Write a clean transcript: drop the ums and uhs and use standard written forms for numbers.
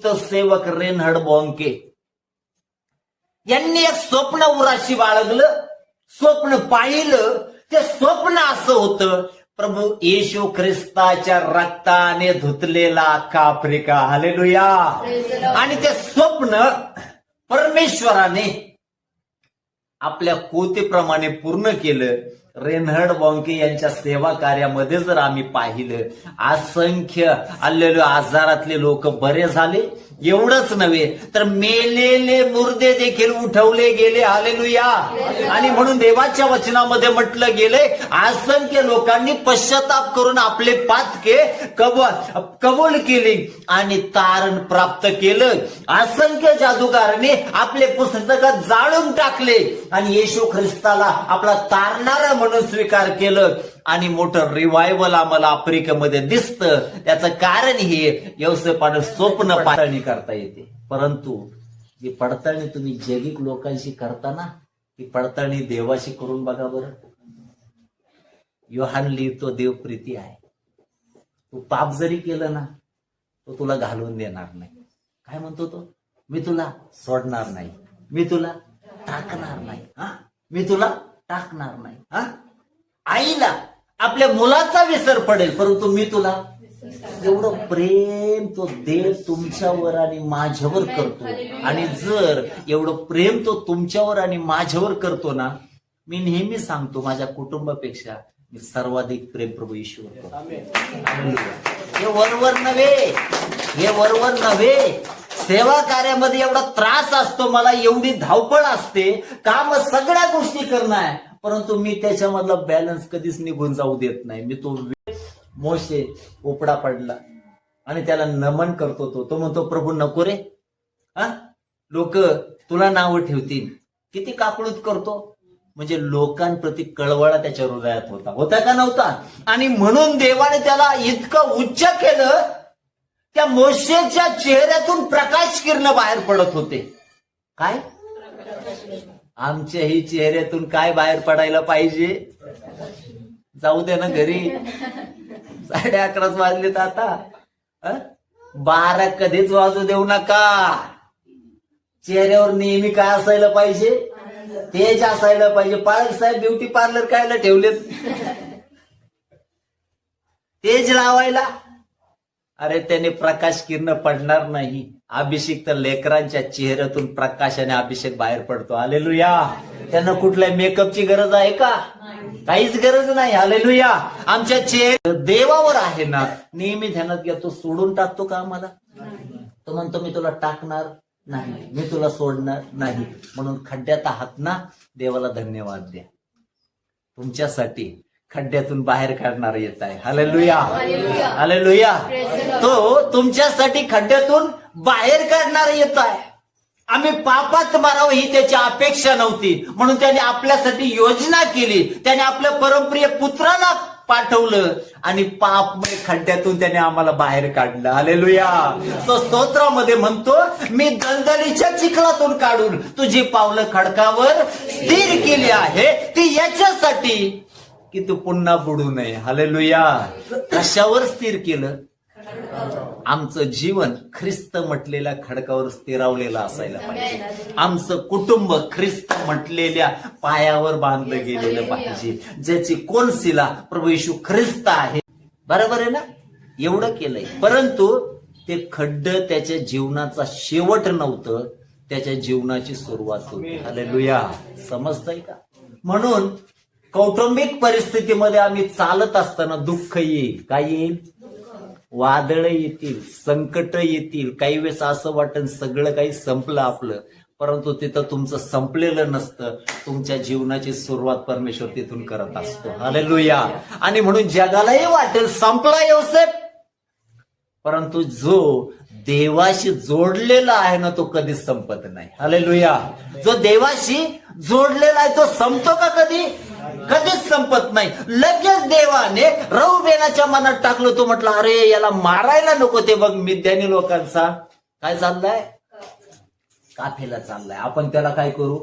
अभिषिक्त सेवक रेनहर्ड बॉन्के यांनी एक स्वप्न उराशी बाळगलं, स्वप्न पाहिलं. ते स्वप्न असं होतं, प्रभू येशू ख्रिस्ताच्या रक्ताने धुतलेला अख्खा आफ्रिका. हालेलुया. आणि ते स्वप्न परमेश्वराने आपल्या कोतेप्रमाणे पूर्ण केलं. रेनहर्ड बॉन्के यांच्या सेवा कार्यामध्ये जर आम्ही पाहिलं, असंख्य आलेले आजारातले लोक बरे झाले. एवढंच नव्हे तर मेलेले मुर्दे देखील उठवले गेले. हालेलुया. आणि म्हणून देवाच्या वचनामध्ये म्हटलं गेलंय, असंख्य लोकांनी पश्चाताप करून आपले पातके कबूल केले आणि तारण प्राप्त केलं. असंख्य जादूगारांनी आपले पुस्तक जाळून टाकले आणि येशू ख्रिस्ताला आपला तारणारा म्हणून स्वीकार केलं. आणि मोठं रिवायवल आम्हाला आफ्रिकेमध्ये दिसतं. त्याचं कारण हे यौसेपानं स्वप्न पडताळणी करता येते. परंतु जी पडताळणी तुम्ही जैविक लोकांशी करताना, ती पडताळणी देवाशी करून बघा बरं. योहान लिहितो देव प्रीती आहे. तू पाप जरी केलं ना, तो तुला घालवून देणार नाही. काय म्हणतो तो? मी तुला सोडणार नाही, मी तुला टाकणार नाही, मी तुला टाकणार नाही. आईला आपल्या मुलाचा विसर पडेल, परंतु मी तुला. एवढं प्रेम तो देव तुमच्यावर आणि माझ्यावर करतो. आणि जर एवढं प्रेम तो तुमच्यावर आणि माझ्यावर करतो ना, मी नेहमी सांगतो माझ्या कुटुंबापेक्षा मी सर्वाधिक प्रेम प्रभू येशूवर करतो. हे वरवर नव्हे, हे वरवर नव्हे. सेवा कार्यामध्ये एवढा त्रास असतो मला, एवढी धावपळ असते, काम सगळ्या गोष्टी करणं आहे, परंतु मी त्याच्यामधला बॅलन्स कधीच निघून जाऊ देत नाही. मी तो मोशे उपडा पडला आणि त्याला नमन करतो. तो म्हणतो प्रभू नको रे, लोक तुला नावं ठेवतील. किती काकळूत करतो, म्हणजे लोकांप्रती कळवळा त्याच्या हृदयात होता का नव्हता? आणि म्हणून देवाने त्याला इतकं उच्च केलं, त्या मोशेच्या चेहऱ्यातून प्रकाश किरण बाहेर पडत होते. काय? आमच्याही चेहऱ्यातून काय बाहेर पडायला पाहिजे? जाऊ दे ना घरी, 11:30 वाजलेत आता. 12 कधीच वाजू देऊ नका. चेहऱ्यावर नेहमी काय असायला पाहिजे? तेज असायला पाहिजे. पाळक साहेब ब्युटी पार्लर कायला ठेवलेत? तेज लावायला. अरे त्याने प्रकाश किरण पडणार नाही. अभिषेक तर लेकरांच्या चेहऱ्यातून प्रकाश आणि अभिषेक बाहेर पडतो. हालेलुया. त्यांना कुठल्या मेकअपची गरज आहे का? काहीच गरज नाही. हालेलुया. आमच्या चेहरा देवावर आहे ना, नेहमी ध्यानात घ्या. तो सोडून टाकतो का आम्हाला? तो म्हणतो मी तुला टाकणार नाही, मी तुला सोडणार नाही. म्हणून खड्ड्यात आहात ना, देवाला धन्यवाद द्या. तुमच्यासाठी खड्ड्यातून बाहेर काढणार येत आहे. Hallelujah, hallelujah. तो तुमच्यासाठी खड्ड्यातून बाहेर काढणार येत आहे. आम्ही पापात मारावं ही त्याची अपेक्षा नव्हती, म्हणून त्याने आपल्यासाठी योजना केली. त्याने आपल्या परमप्रिय पुत्राला पाठवलं आणि पापमय खड्ड्यातून त्याने आम्हाला बाहेर काढलं. हालेलुया. तो स्तोत्रामध्ये म्हणतो, मी दलदलीच्या चिखलातून काढून तुझी पावलं खडकावर स्थिर केली आहे, ती याच्यासाठी की तू पुन्हा बुडू नये. हालेलुया. कशावर स्थिर केलं? आमचं जीवन ख्रिस्त म्हटलेल्या खडकावर स्थिरावलेलं असायला पाहिजे. आमचं कुटुंब ख्रिस्त म्हटलेल्या पायावर बांधलं गेलेलं पाहिजे, ज्याची कोनशिला प्रभू येशू ख्रिस्त आहे. बरोबर आहे ना? एवढं केलंय. परंतु ते खड्ड त्याच्या जीवनाचा शेवट नव्हतं, त्याच्या जीवनाची सुरुवात होती. हालेलुया. समजतंय का? म्हणून कौटुंबिक परिस्थितीमध्ये आम्ही चालत असताना दुःख येईल. काय येईल? वादळ येतील, संकट येतील. काही वेळेस असं वाटेल सगळं काही संपलं आपलं, परंतु तिथं तुमचं संपलेलं नसतं. तुमच्या जीवनाची सुरुवात परमेश्वर तिथून करत असतो. हालेलुया. आणि म्हणून जगालाही वाटेल संपला योसेफ, परंतु जो देवाशी जोडलेला आहे ना, तो कधीच संपत नाही. हालेलुया. जो देवाशी जोडलेला आहे तो संपतो का कधी? कधीच संपत नाही. लगेच देवाने रौबेनाच्या मनात टाकलं. तो म्हटलं अरे याला मारायला नको. ते बघ मिद्यानी लोकांचा काय चाललाय? काफेला चाललाय. आपण त्याला काय करू?